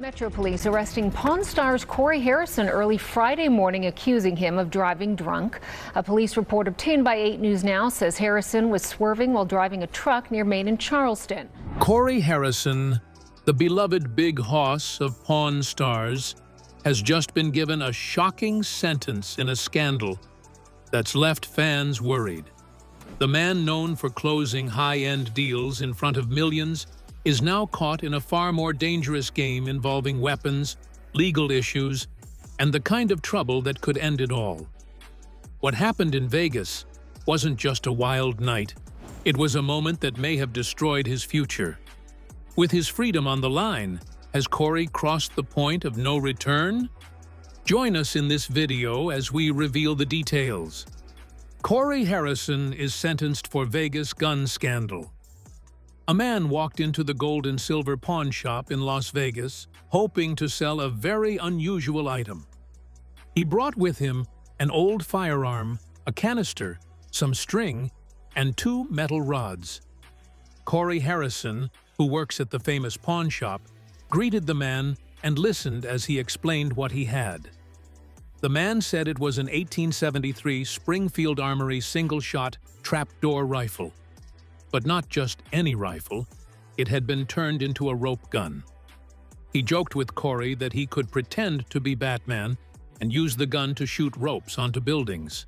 Metro Police arresting Pawn Stars Cory Harrison early Friday morning, accusing him of driving drunk. A police report obtained by 8 News Now says Harrison was swerving while driving a truck near Maine and Charleston. Cory Harrison, the beloved big hoss of Pawn Stars, has just been given a shocking sentence in a scandal that's left fans worried. The man known for closing high-end deals in front of millions is now caught in a far more dangerous game involving weapons, legal issues, and the kind of trouble that could end it all. What happened in Vegas wasn't just a wild night. It was a moment that may have destroyed his future. With his freedom on the line, has Cory crossed the point of no return? Join us in this video as we reveal the details. Cory Harrison is sentenced for Vegas gun scandal. A man walked into the gold and silver pawn shop in Las Vegas, hoping to sell a very unusual item. He brought with him an old firearm, a canister, some string, and 2 metal rods. Cory Harrison, who works at the famous pawn shop, greeted the man and listened as he explained what he had. The man said it was an 1873 Springfield Armory single-shot trapdoor rifle. But not just any rifle, it had been turned into a rope gun. He joked with Cory that he could pretend to be Batman and use the gun to shoot ropes onto buildings.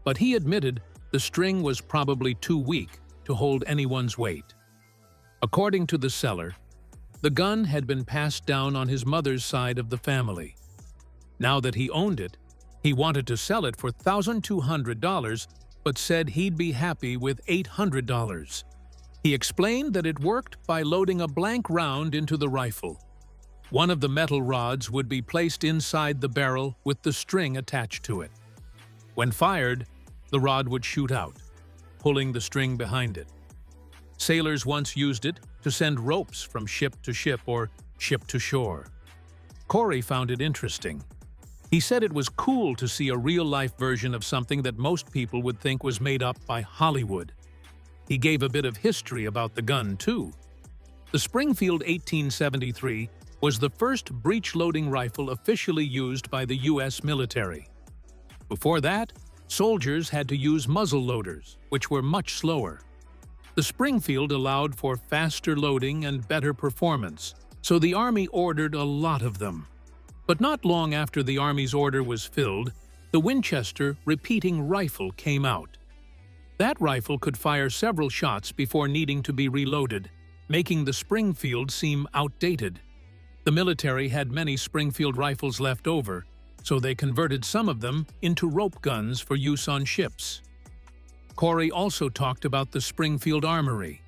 But he admitted the string was probably too weak to hold anyone's weight. According to the seller, the gun had been passed down on his mother's side of the family. Now that he owned it, he wanted to sell it for $1,200, but said he'd be happy with $800. He explained that it worked by loading a blank round into the rifle. One of the metal rods would be placed inside the barrel with the string attached to it. When fired, the rod would shoot out, pulling the string behind it. Sailors once used it to send ropes from ship to ship or ship to shore. Cory found it interesting. He said it was cool to see a real-life version of something that most people would think was made up by Hollywood. He gave a bit of history about the gun, too. The Springfield 1873 was the first breech-loading rifle officially used by the U.S. military. Before that, soldiers had to use muzzle loaders, which were much slower. The Springfield allowed for faster loading and better performance, so the Army ordered a lot of them. But not long after the Army's order was filled, the Winchester repeating rifle came out. That rifle could fire several shots before needing to be reloaded, making the Springfield seem outdated. The military had many Springfield rifles left over, so they converted some of them into rope guns for use on ships. Cory also talked about the Springfield Armory,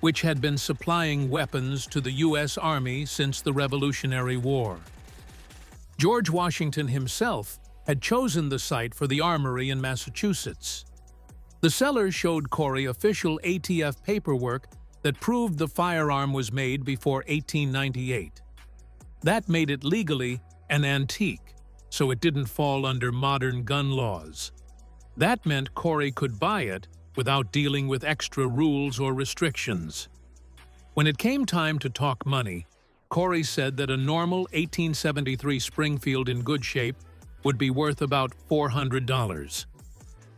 which had been supplying weapons to the U.S. Army since the Revolutionary War. George Washington himself had chosen the site for the armory in Massachusetts. The seller showed Cory official ATF paperwork that proved the firearm was made before 1898. That made it legally an antique, so it didn't fall under modern gun laws. That meant Cory could buy it without dealing with extra rules or restrictions. When it came time to talk money, Cory said that a normal 1873 Springfield in good shape would be worth about $400.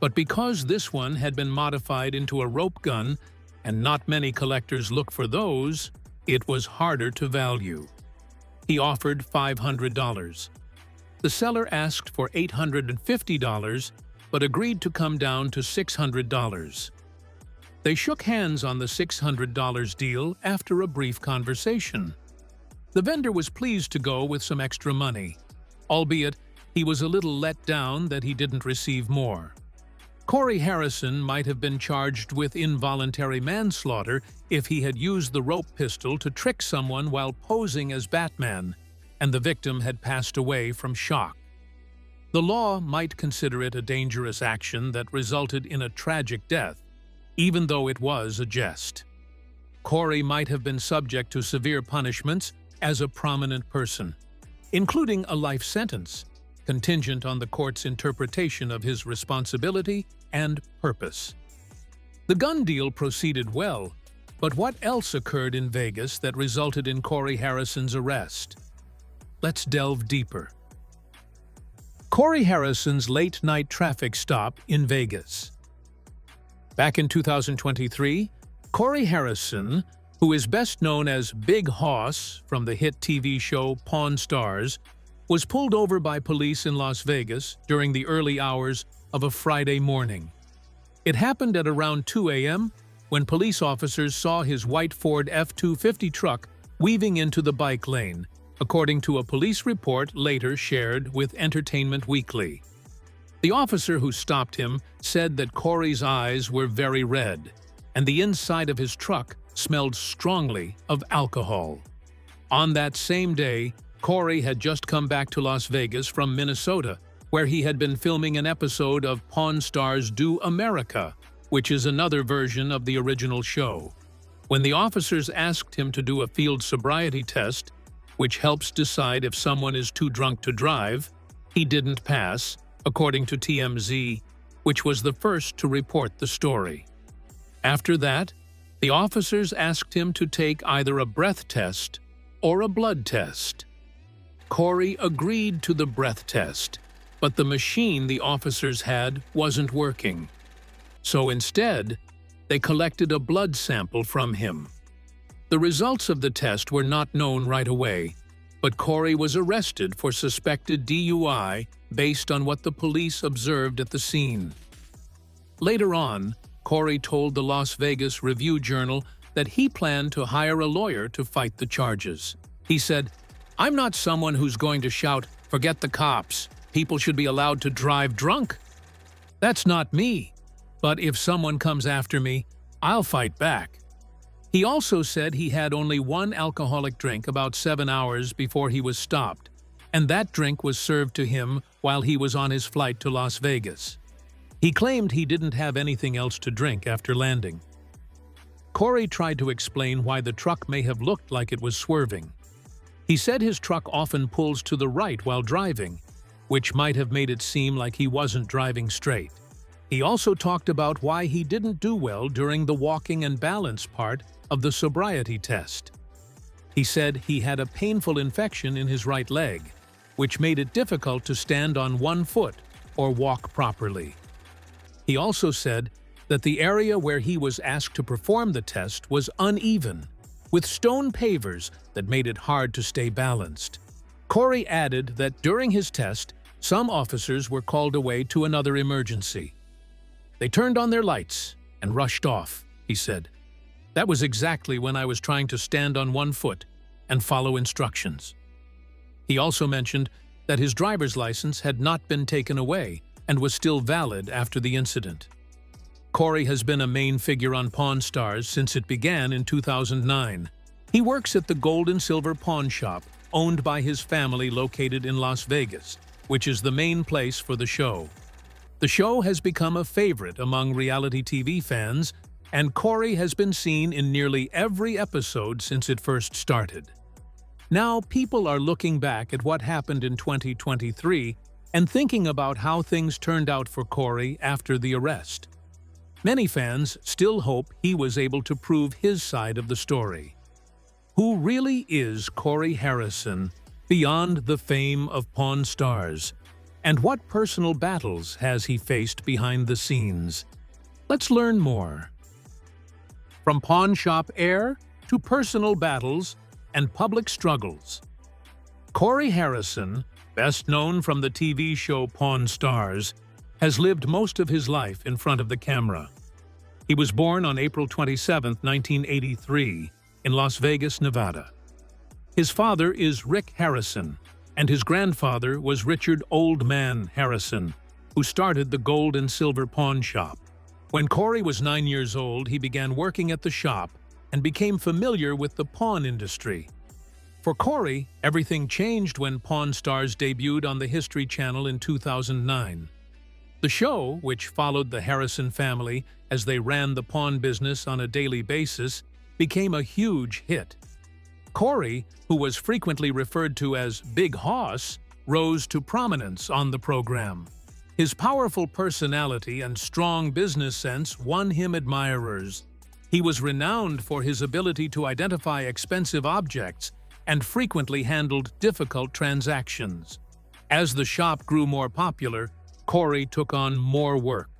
But because this one had been modified into a rope gun, and not many collectors look for those, it was harder to value. He offered $500. The seller asked for $850, but agreed to come down to $600. They shook hands on the $600 deal after a brief conversation. The vendor was pleased to go with some extra money, albeit he was a little let down that he didn't receive more. Cory Harrison might have been charged with involuntary manslaughter if he had used the rope pistol to trick someone while posing as Batman, and the victim had passed away from shock. The law might consider it a dangerous action that resulted in a tragic death, even though it was a jest. Cory might have been subject to severe punishments as a prominent person, including a life sentence, contingent on the court's interpretation of his responsibility and purpose. The gun deal proceeded well, but what else occurred in Vegas that resulted in Cory Harrison's arrest? let's delve deeper. Cory Harrison's late-night traffic stop in Vegas. Back in 2023, Cory Harrison, who is best known as Big Hoss from the hit TV show Pawn Stars, was pulled over by police in Las Vegas during the early hours of a Friday morning. It happened at around 2 a.m. when police officers saw his white Ford F-250 truck weaving into the bike lane, according to a police report later shared with Entertainment Weekly. The officer who stopped him said that Cory's eyes were very red, and the inside of his truck smelled strongly of alcohol. On that same day, Cory had just come back to Las Vegas from Minnesota, where he had been filming an episode of Pawn Stars Do America, which is another version of the original show. When the officers asked him to do a field sobriety test, which helps decide if someone is too drunk to drive, he didn't pass, according to TMZ, which was the first to report the story. After that, the officers asked him to take either a breath test or a blood test. Cory agreed to the breath test, but the machine the officers had wasn't working. So instead, they collected a blood sample from him. The results of the test were not known right away, but Cory was arrested for suspected DUI based on what the police observed at the scene. Later on, Cory told the Las Vegas Review-Journal that he planned to hire a lawyer to fight the charges. He said, "I'm not someone who's going to shout, 'Forget the cops. People should be allowed to drive drunk.' That's not me. But if someone comes after me, I'll fight back." He also said he had only one alcoholic drink about 7 hours before he was stopped, and that drink was served to him while he was on his flight to Las Vegas. He claimed he didn't have anything else to drink after landing. Cory tried to explain why the truck may have looked like it was swerving. He said his truck often pulls to the right while driving, which might have made it seem like he wasn't driving straight. He also talked about why he didn't do well during the walking and balance part of the sobriety test. He said he had a painful infection in his right leg, which made it difficult to stand on one foot or walk properly. He also said that the area where he was asked to perform the test was uneven, with stone pavers that made it hard to stay balanced. Cory added that during his test, some officers were called away to another emergency. "They turned on their lights and rushed off," he said. "That was exactly when I was trying to stand on one foot and follow instructions." He also mentioned that his driver's license had not been taken away and was still valid after the incident. Cory has been a main figure on Pawn Stars since it began in 2009. He works at the Gold and Silver Pawn Shop, owned by his family located in Las Vegas, which is the main place for the show. The show has become a favorite among reality TV fans, and Cory has been seen in nearly every episode since it first started. Now, people are looking back at what happened in 2023 and thinking about how things turned out for Cory after the arrest. Many fans still hope he was able to prove his side of the story. Who really is Cory Harrison beyond the fame of Pawn Stars? And what personal battles has he faced behind the scenes? Let's learn more. From pawn shop heir to personal battles and public struggles, Cory Harrison, best known from the TV show Pawn Stars, has lived most of his life in front of the camera. He was born on April 27, 1983, in Las Vegas, Nevada. His father is Rick Harrison, and his grandfather was Richard Old Man Harrison, who started the Gold and Silver Pawn Shop. When Cory was 9 years old, he began working at the shop and became familiar with the pawn industry. For Cory, everything changed when Pawn Stars debuted on the History Channel in 2009. The show, which followed the Harrison family as they ran the pawn business on a daily basis, became a huge hit. Cory, who was frequently referred to as Big Hoss, rose to prominence on the program. His powerful personality and strong business sense won him admirers. He was renowned for his ability to identify expensive objects and frequently handled difficult transactions. As the shop grew more popular, Cory took on more work.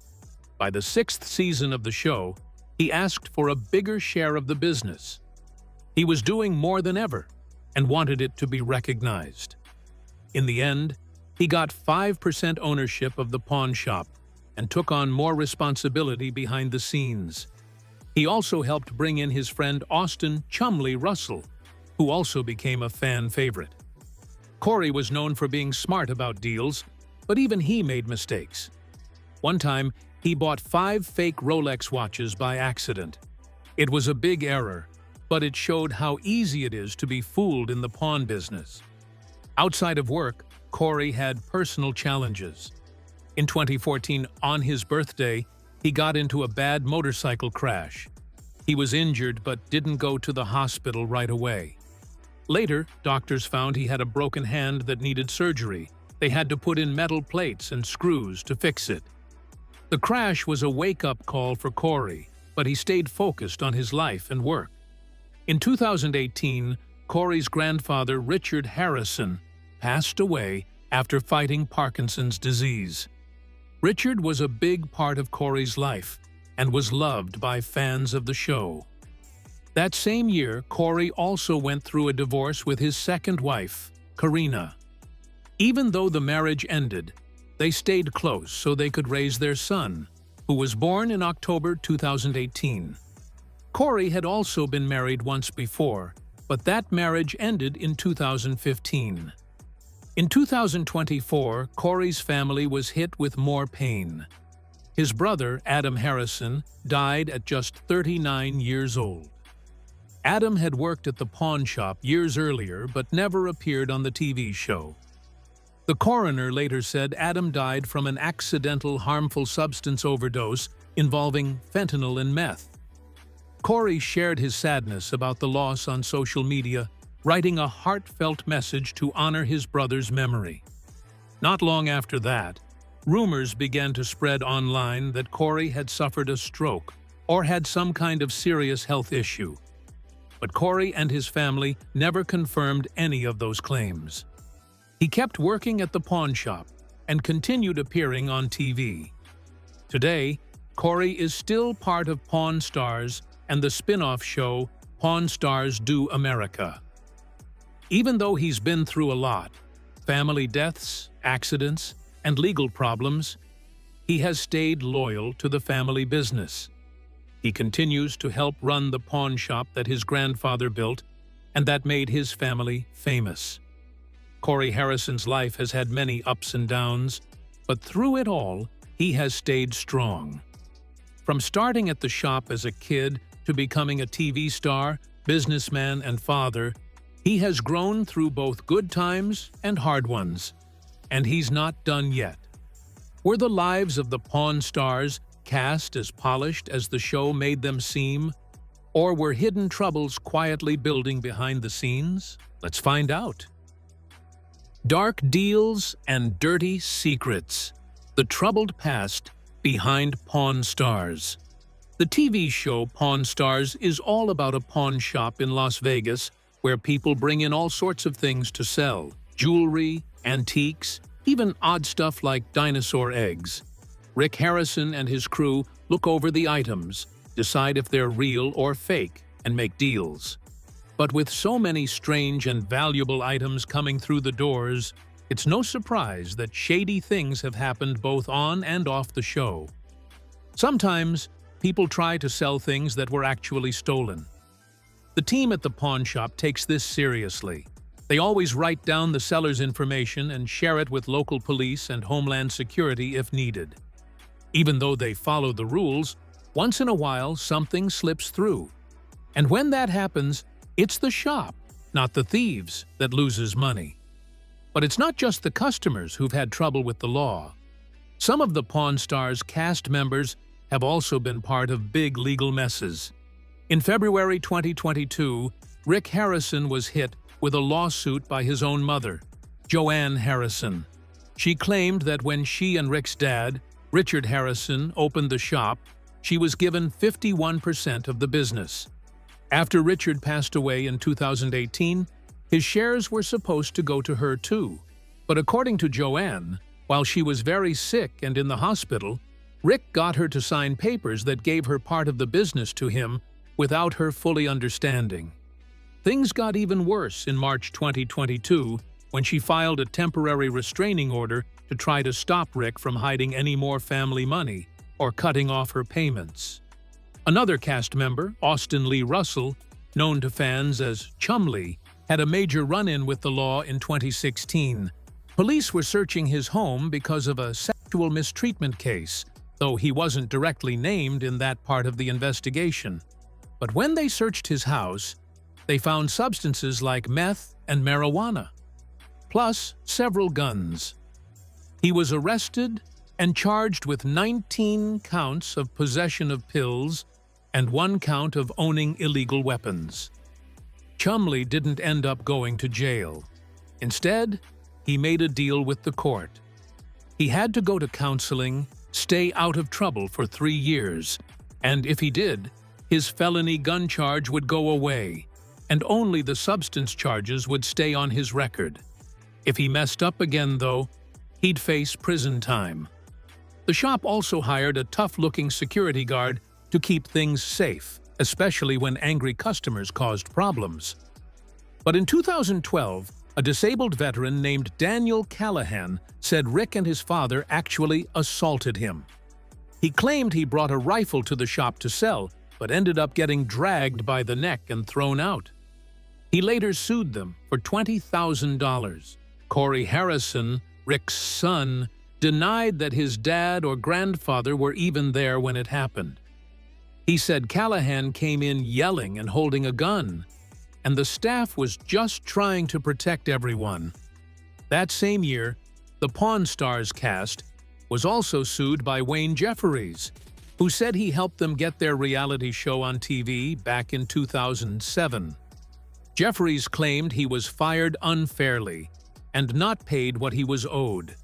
By the 6th season of the show, he asked for a bigger share of the business. He was doing more than ever and wanted it to be recognized. In the end, he got 5% ownership of the pawn shop and took on more responsibility behind the scenes. He also helped bring in his friend Austin "Chumley" Russell, who also became a fan favorite. Cory was known for being smart about deals, but even he made mistakes. One time, he bought 5 fake Rolex watches by accident. It was a big error, but it showed how easy it is to be fooled in the pawn business. Outside of work, Cory had personal challenges. In 2014, on his birthday, he got into a bad motorcycle crash. He was injured but didn't go to the hospital right away. Later, doctors found he had a broken hand that needed surgery. They had to put in metal plates and screws to fix it. The crash was a wake-up call for Cory, but he stayed focused on his life and work. In 2018, Cory's grandfather, Richard Harrison, passed away after fighting Parkinson's disease. Richard was a big part of Cory's life and was loved by fans of the show. That same year, Cory also went through a divorce with his second wife, Karina. Even though the marriage ended, they stayed close so they could raise their son, who was born in October 2018. Cory had also been married once before, but that marriage ended in 2015. In 2024, Cory's family was hit with more pain. His brother, Adam Harrison, died at just 39 years old. Adam had worked at the pawn shop years earlier but never appeared on the TV show. The coroner later said Adam died from an accidental harmful substance overdose involving fentanyl and meth. Cory shared his sadness about the loss on social media, writing a heartfelt message to honor his brother's memory. Not long after that, rumors began to spread online that Cory had suffered a stroke or had some kind of serious health issue. But Cory and his family never confirmed any of those claims. He kept working at the pawn shop and continued appearing on TV. Today, Cory is still part of Pawn Stars and the spin-off show Pawn Stars Do America. Even though he's been through a lot, family deaths, accidents, and legal problems, he has stayed loyal to the family business. He continues to help run the pawn shop that his grandfather built and that made his family famous. Cory Harrison's life has had many ups and downs, but through it all, he has stayed strong. From starting at the shop as a kid to becoming a TV star, businessman, and father, he has grown through both good times and hard ones. And he's not done yet. Were the lives of the Pawn Stars cast as polished as the show made them seem? Or were hidden troubles quietly building behind the scenes? Let's find out. Dark deals and dirty secrets. The troubled past behind Pawn Stars. The TV show Pawn Stars is all about a pawn shop in Las Vegas where people bring in all sorts of things to sell: jewelry, antiques, even odd stuff like dinosaur eggs. Rick Harrison and his crew look over the items, decide if they're real or fake, and make deals. But with so many strange and valuable items coming through the doors, it's no surprise that shady things have happened both on and off the show. Sometimes, people try to sell things that were actually stolen. The team at the pawn shop takes this seriously. They always write down the seller's information and share it with local police and Homeland Security if needed. Even though they follow the rules, once in a while something slips through. And when that happens, it's the shop, not the thieves, that loses money. But it's not just the customers who've had trouble with the law. Some of the Pawn Stars cast members have also been part of big legal messes. In February 2022, Rick Harrison was hit with a lawsuit by his own mother, Joanne Harrison. She claimed that when she and Rick's dad, Richard Harrison, opened the shop, she was given 51% of the business. After Richard passed away in 2018, His shares were supposed to go to her too, but according to Joanne, while she was very sick and in the hospital, Rick got her to sign papers that gave her part of the business to him without her fully understanding. Things got even worse in March 2022 when she filed a temporary restraining order to try to stop Rick from hiding any more family money or cutting off her payments. Another cast member, Austin Lee Russell, known to fans as Chumlee, had a major run-in with the law in 2016. Police were searching his home because of a sexual mistreatment case, though he wasn't directly named in that part of the investigation. But when they searched his house, they found substances like meth and marijuana, plus several guns. He was arrested and charged with 19 counts of possession of pills and 1 count of owning illegal weapons. Chumlee didn't end up going to jail. Instead, he made a deal with the court. He had to go to counseling, stay out of trouble for 3 years, and if he did, his felony gun charge would go away, and only the substance charges would stay on his record. If he messed up again, though, he'd face prison time. The shop also hired a tough-looking security guard to keep things safe, especially when angry customers caused problems. But in 2012, a disabled veteran named Daniel Callahan said Rick and his father actually assaulted him. He claimed he brought a rifle to the shop to sell, but ended up getting dragged by the neck and thrown out. He later sued them for $20,000. Cory Harrison, Rick's son, denied that his dad or grandfather were even there when it happened. He said Callahan came in yelling and holding a gun, and the staff was just trying to protect everyone. That same year, the Pawn Stars cast was also sued by Wayne Jefferies, who said he helped them get their reality show on TV back in 2007. Jefferies claimed he was fired unfairly and not paid what he was owed.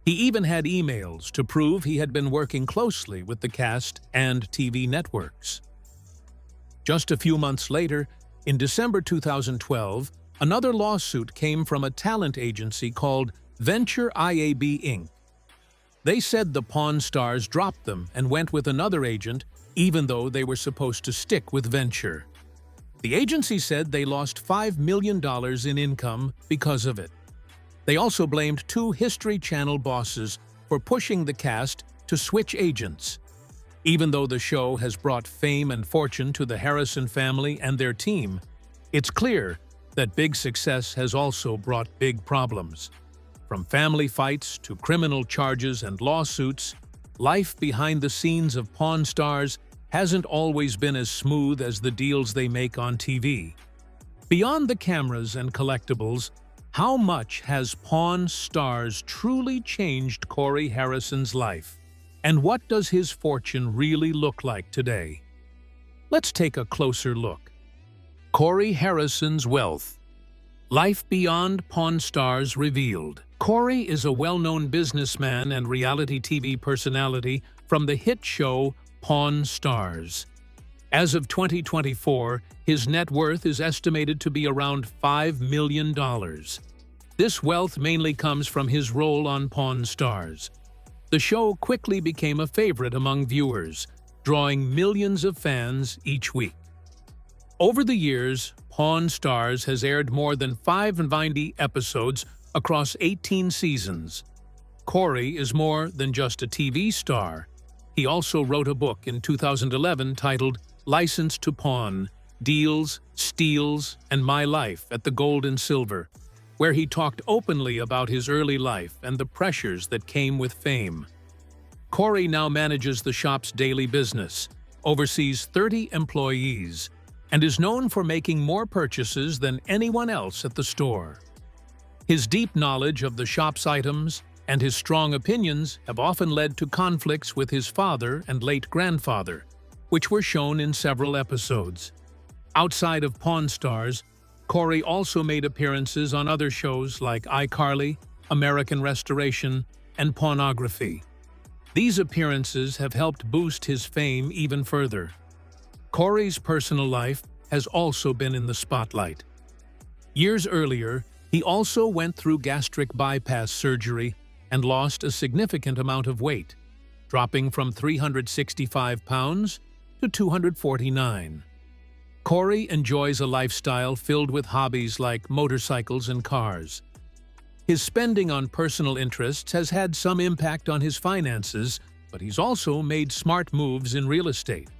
He even had emails to prove he had been working closely with the cast and TV networks. Just a few months later, in December 2012, another lawsuit came from a talent agency called Venture IAB Inc. They said the Pawn Stars dropped them and went with another agent, even though they were supposed to stick with Venture. The agency said they lost $5 million in income because of it. They also blamed 2 History Channel bosses for pushing the cast to switch agents. Even though the show has brought fame and fortune to the Harrison family and their team, it's clear that big success has also brought big problems. From family fights to criminal charges and lawsuits, life behind the scenes of Pawn Stars hasn't always been as smooth as the deals they make on TV. Beyond the cameras and collectibles, how much has Pawn Stars truly changed Cory Harrison's life? And what does his fortune really look like today? Let's take a closer look. Cory Harrison's wealth. Life beyond Pawn Stars revealed. Cory is a well-known businessman and reality TV personality from the hit show Pawn Stars. As of 2024, his net worth is estimated to be around $5 million. This wealth mainly comes from his role on Pawn Stars. The show quickly became a favorite among viewers, drawing millions of fans each week. Over the years, Pawn Stars has aired more than 590 episodes across 18 seasons. Cory is more than just a TV star. He also wrote a book in 2011 titled License to Pawn: Deals, Steals, and My Life at the Gold and Silver, where he talked openly about his early life and the pressures that came with fame. Cory now manages the shop's daily business, oversees 30 employees, and is known for making more purchases than anyone else at the store. His deep knowledge of the shop's items and his strong opinions have often led to conflicts with his father and late grandfather, which were shown in several episodes. Outside of Pawn Stars, Cory also made appearances on other shows like iCarly, American Restoration, and Pornography. These appearances have helped boost his fame even further. Cory's personal life has also been in the spotlight. Years earlier, he also went through gastric bypass surgery and lost a significant amount of weight, dropping from 365 pounds to 249. Cory enjoys a lifestyle filled with hobbies like motorcycles and cars. His spending on personal interests has had some impact on his finances, but he's also made smart moves in real estate.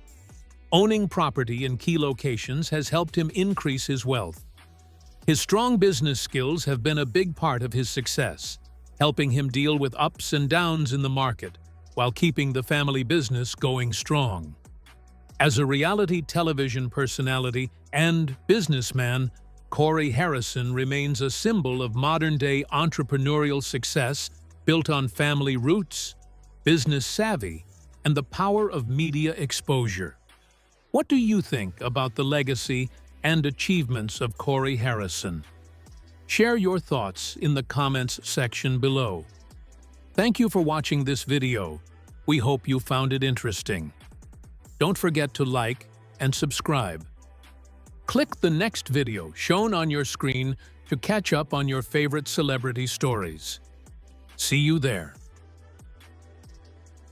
Owning property in key locations has helped him increase his wealth. His strong business skills have been a big part of his success, helping him deal with ups and downs in the market while keeping the family business going strong. As a reality television personality and businessman, Cory Harrison remains a symbol of modern-day entrepreneurial success built on family roots, business savvy, and the power of media exposure. What do you think about the legacy and achievements of Cory Harrison? Share your thoughts in the comments section below. Thank you for watching this video. We hope you found it interesting. Don't forget to like and subscribe. Click the next video shown on your screen to catch up on your favorite celebrity stories. See you there.